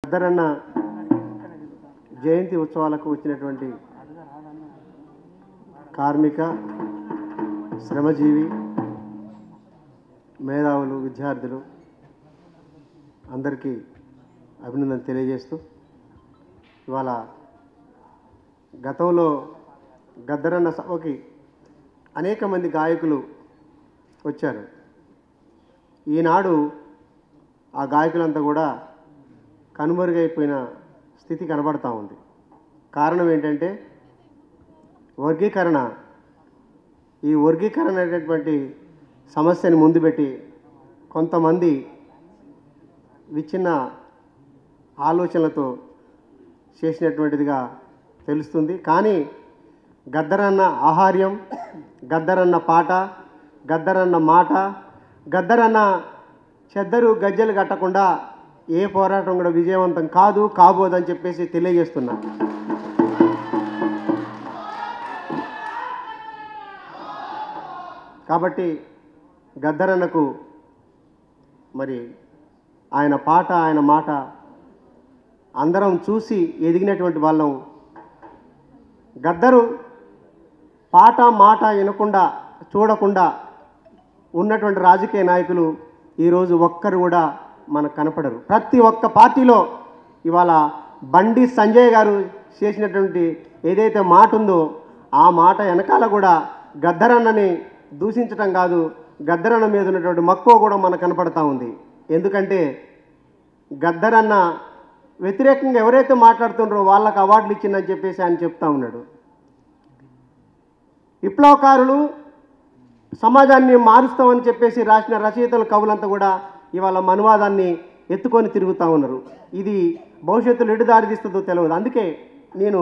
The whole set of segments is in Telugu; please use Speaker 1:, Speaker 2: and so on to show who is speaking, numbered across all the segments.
Speaker 1: గద్దరన్న జయంతి ఉత్సవాలకు వచ్చినటువంటి కార్మిక శ్రమజీవి మేధావులు విద్యార్థులు అందరికీ అభినందన తెలియజేస్తూ ఇవాళ గతంలో గద్దరన్న సభకి అనేక మంది గాయకులు వచ్చారు. ఈనాడు ఆ గాయకులంతా కూడా కనుమరుగైపోయిన స్థితి కనబడతా ఉంది. కారణం ఏంటంటే వర్గీకరణ. ఈ వర్గీకరణ అనేటటువంటి సమస్యని ముందు పెట్టి కొంతమంది విచ్ఛిన్న ఆలోచనలతో చేసినటువంటిదిగా తెలుస్తుంది. కానీ గద్దరన్న ఆహార్యం, గద్దరన్న పాట, గద్దరన్న మాట, గద్దరన్న చెద్దరు గజ్జలు కట్టకుండా ఏ పోరాటం కూడా విజయవంతం కాదు, కాబోదని చెప్పేసి తెలియజేస్తున్నా. కాబట్టి గద్దరన్నకు మరి ఆయన పాట, ఆయన మాట అందరం చూసి ఎదిగినటువంటి వాళ్ళం. గద్దరు పాట మాట వినకుండా చూడకుండా ఉన్నటువంటి రాజకీయ నాయకులు ఈరోజు ఒక్కరు కూడా మనకు కనపడరు. ప్రతి ఒక్క పార్టీలో ఇవాళ బండి సంజయ్ గారు చేసినటువంటి ఏదైతే మాట ఉందో ఆ మాట వెనకాల కూడా గద్దరన్నని దూషించటం కాదు, గద్దరన్న మీద ఉన్నటువంటి మక్కువ కూడా మనకు కనపడతా ఉంది. ఎందుకంటే గద్దరన్న వ్యతిరేకంగా ఎవరైతే మాట్లాడుతున్నారో వాళ్ళకు అవార్డులు ఇచ్చిందని చెప్పేసి ఆయన చెప్తా ఉన్నాడు. విప్లవకారులు సమాజాన్ని మారుస్తామని చెప్పేసి రాసిన రచయితలు కవులంతా కూడా ఇవాళ మనువాదాన్ని ఎత్తుకొని తిరుగుతూ ఉన్నారు. ఇది భవిష్యత్తులో ఎటు దారితీస్తుందో తెలియదు. అందుకే నేను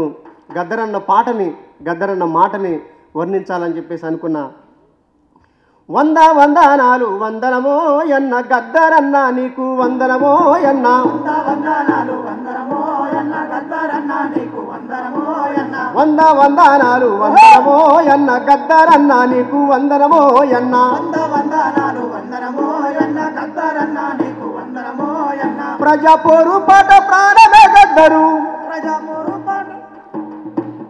Speaker 1: గద్దరన్న పాటని, గద్దరన్న మాటని వర్ణించాలని చెప్పేసి అనుకున్నా. వందనాలు వందనమో ఎన్న గద్దరన్న నీకు వందనమో ఎన్న, వందనాలు వందనమో ఎన్న గద్దరన్న నీకు వందనమో ఎన్న, వందనాలు వందనమో ఎన్న గద్దరన్న నీకు వందనమో ఎన్న, వందనాలు వందనమో ఎన్న గద్దరన్న నీకు వందనమో ఎన్న. ప్రజాపోరు పాట ప్రాణమే గద్దరు,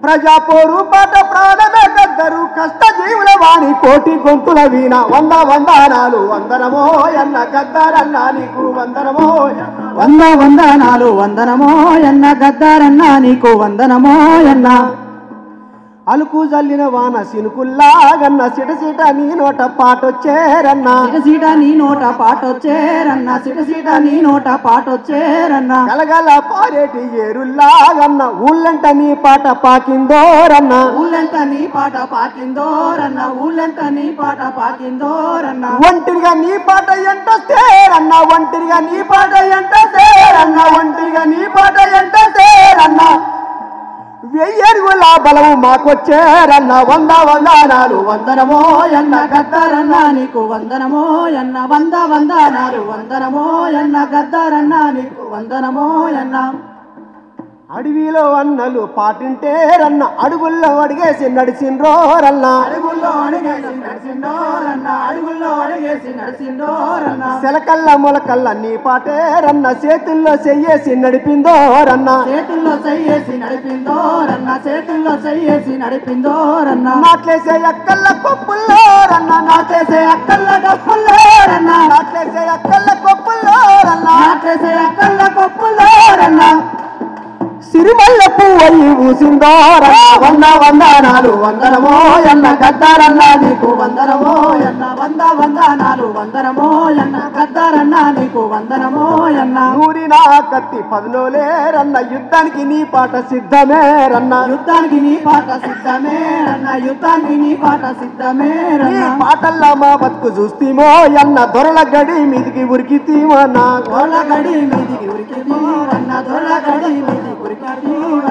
Speaker 1: ప్రజాపోరు పాట ప్రాణమే గద్దరు, కష్ట జీవుల వాణి కోటి గొంతుల వీణ. వందనాలు వందనమో ఎన్న గద్దరన్న నీకు వందనమో,
Speaker 2: వందనాలు వందనమో ఎన్న గద్దరన్న నీకు వందనమో ఎన్న.
Speaker 1: అలుకు జల్లిన వాన సినుకుల్లా గన్న సిటసిట నీ నోట పాటొచ్చేరన్న,
Speaker 2: సిటసిట నీ నోట పాటొచ్చేరన్న, సిటసిట నీ నోట పాటొచ్చేరన్న.
Speaker 1: గలగల పారేటి ఏరుల్లా గన్న ఊళ్ళంట నీ పాట పాకిందోరన్న,
Speaker 2: ఊళ్ళంట నీ పాట పాకిందోరన్న, ఊళ్ళంట నీ పాట పాకిందోరన్న.
Speaker 1: ఒంటిరిగా నీ పాట ఎంటేరన్న, ఒంటిరిగా నీ పాట ఎంటేరన్న, ఒంటిరిగా నీ పాట ఎంటేరన్న. వెయ్యరుగుల బలము మాకొచ్చేరన్న. వందనాలు
Speaker 2: వందనమో ఎన్న గద్దరన్న నీకు వందనమో ఎన్న, వందనాలు వందనమో ఎన్న గద్దరన్న నీకు వందనమో ఎన్న.
Speaker 1: అడవిలో అన్నలు పాటింటేరన్న, అడుగుల్లో అడిగేసి నడిచిండ్రోరన్న,
Speaker 2: అడుగుల్లో అడిగేసి నడిచిండోరన్న, అడుగుల్లో అడిగేసి నడిచిండోరన్న.
Speaker 1: సెలకల్ల మొలకల్ల నీ పాటేరన్న, చేతుల్లో చెయ్యేసి నడిపిందోరన్న,
Speaker 2: చేతుల్లో చెయ్యేసి నడిపిందోరన్న, చేతుల్లో చెయ్యేసి నడిపిందోరన్న.
Speaker 1: నాట్లేసే అక్కల్ల కొప్పుల్లోరన్న,
Speaker 2: నాట్లేసే అక్కల్ల కొప్పుల్లోరన్న,
Speaker 1: నాట్లేసే అక్కల్ల కొప్పుల్లోరన్న,
Speaker 2: నాట్లేసే అక్కల్ల కొప్పుల్లోరన్న.
Speaker 1: సిరిమల్ల పువ్వయి ఊసిందోరన్న.
Speaker 2: వందనాలు వందనమో ఎన్న గద్దరన్న నీకు వందనమో ఎన్న, వందనాలు వందనమో ఎన్న గద్దరన్న నీకు వందనమో ఎన్న.
Speaker 1: నూరిన కత్తి పదునోలేరన్న, యుద్ధానికి నీ పాట సిద్ధమేరన్న,
Speaker 2: యుద్ధానికి నీ పాట సిద్ధమేరన్న, యుద్ధానికి నీ పాట సిద్ధమేరన్న.
Speaker 1: పాటల్లా మా బతుకు చూస్తీమో ఎన్న, దొరల గడి మీదికి ఉరికితీమన్న,
Speaker 2: దొరల గడి మీదికి ఉరికితీవన్న, దొరల గడి మీదికి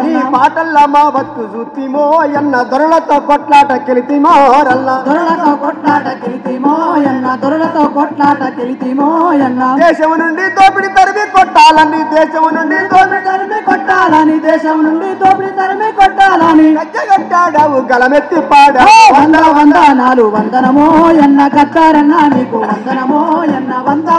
Speaker 1: నీ పాటల్లా మా బతుకు చూస్తీమో ఎన్న, దొరలతో కొట్లాట కెలితీమో రల్ల,
Speaker 2: దొరలతో కొట్లాట కెలితీమో ఎన్న, దొరలతో కొట్లాట కెలితీమో ఎన్న.
Speaker 1: దేశము నుండి దోపిడి తరిమి కొట్టాలని, దేశము నుండి దోపిడి
Speaker 2: తరిమి కొట్టాలని, కొట్టాలని దేశం నుండి దోపిడి తరిమి కొట్టాలని
Speaker 1: గజ్జగట్టాడావు గలమెత్తి పాడా
Speaker 2: వందనాలు వందనమో ఎన్న గద్దారన్నా నీకు వందనమో ఎన్న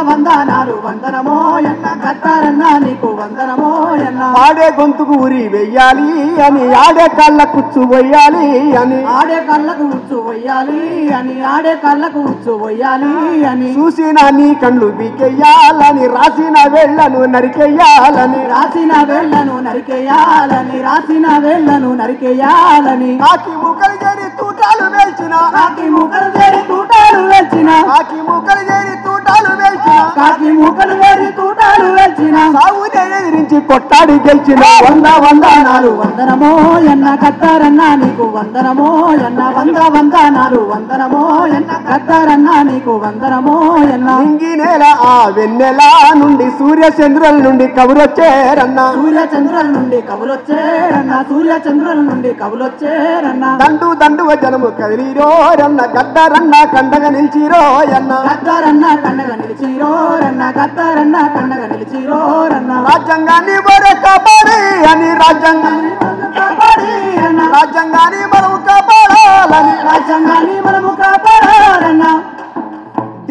Speaker 2: వందనాలు వందనమో ఎన్న గద్దారన్నా నీకు వందనమో ఎన్న
Speaker 1: ఆడే గొంతుకు ఉరి వెయ్యాలి అని ఆడే కళ్ళ కుచ్చు వెయ్యాలి అని
Speaker 2: ఆడే కళ్ళకు ఉచ్చు వెయ్యాలి అని ఆడే కళ్ళకు ఉచ్చు వెయ్యాలి అని
Speaker 1: చూసిన నీ కళ్ళు బీకెయ్యాలని రాసిన వేళ్లను నరికెయ్యాలని
Speaker 2: రాసిన వేళ్లను నరికేయాలని రాసిన వేళ్లను నరికేయాలని
Speaker 1: కాకి ముక్కలు చేరి తూటాలు వేల్చిన
Speaker 2: కాకి ముఖలు చేరి తూటాలు వేల్చిన
Speaker 1: కాకి ముక్కలు చేరి తూటాలు వేల్చిన
Speaker 2: కాకి ముఖలు చేరి తూటాలు వేల్చిన
Speaker 1: సాగునే ఎదిరించి కొట్టాడి గెలిచిన
Speaker 2: వందనాలు వందనమో ఎన్న గద్దారన్నా నీకు వందనమో ఎన్న వందనాలు వందనమో ఎన్న గద్దారన్నా నీకు వందనమో ఎన్న
Speaker 1: ఇంగి నేల ఆ వెన్నెల నుండి సూర్య చంద్రుల నుండి కబురొచ్చేరన్న
Speaker 2: సూర్య చంద్రుల నుండి కవులొచ్చేరన్న సూర్య చంద్రుల నుండి కవులొచ్చేరన్న
Speaker 1: దండు దండువ జనము కదిలిరోరన్న గద్దరన్న కండగా నిలిచిరోయన్న
Speaker 2: గద్దారన్న కండగా నిలిచిరోరన్న గద్దారన్న కండగా నిలిచిరోరన్న
Speaker 1: రాజ్యాంగాన్ని బరే కాపాడి అని రాజ్యాంగాన్ని
Speaker 2: కాపాడి అన్న
Speaker 1: రాజ్యాంగాన్ని మనం కాపాడాలని
Speaker 2: రాజ్యాంగాన్ని మనము కాపాడాలన్న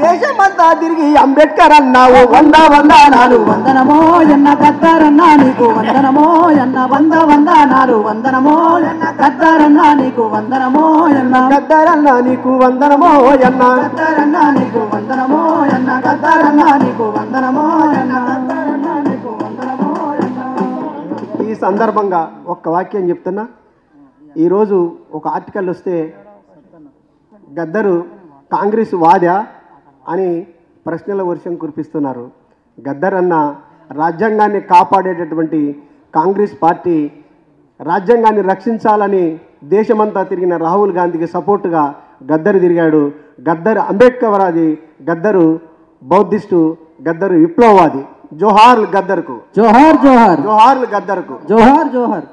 Speaker 1: దేశమంతా తిరిగి అంబేద్కర్ అన్నావు వందనాలు
Speaker 2: వందనమో ఎన్న గద్దారన్నా నీకు వందనమో ఎన్న వందనాలు వందనమో ఎన్న గద్దారన్నా నీకు వందనమో ఎన్న
Speaker 1: గద్దరన్న నీకు వందనమో అన్న
Speaker 2: గద్దారన్నా నీకు వందనమో ఎన్న గద్దారన్నా నీకు వందనమో ఎన్న గద్దారన్నా నీకు వందనమో ఎన్న
Speaker 1: ఈ సందర్భంగా ఒక్క వాక్యం చెప్తున్నా. ఈరోజు ఒక ఆర్టికల్ వస్తే గద్దరు కాంగ్రెస్ వాదా అని ప్రశ్నల వర్షం కురిపిస్తున్నారు. గద్దర్ అన్న రాజ్యాంగాన్ని కాపాడేటటువంటి కాంగ్రెస్ పార్టీ రాజ్యాంగాన్ని రక్షించాలని దేశమంతా తిరిగిన రాహుల్ గాంధీకి సపోర్టుగా గద్దరు తిరిగాడు. గద్దరు అంబేద్కర్వాది, గద్దరు బౌద్ధిస్టు, గద్దరు విప్లవవాది. జోహార్లు గద్దర్కు,
Speaker 2: జోహార్ జోహార్
Speaker 1: జోహార్లు గద్దర్కు.
Speaker 2: జోహార్ జోహార్.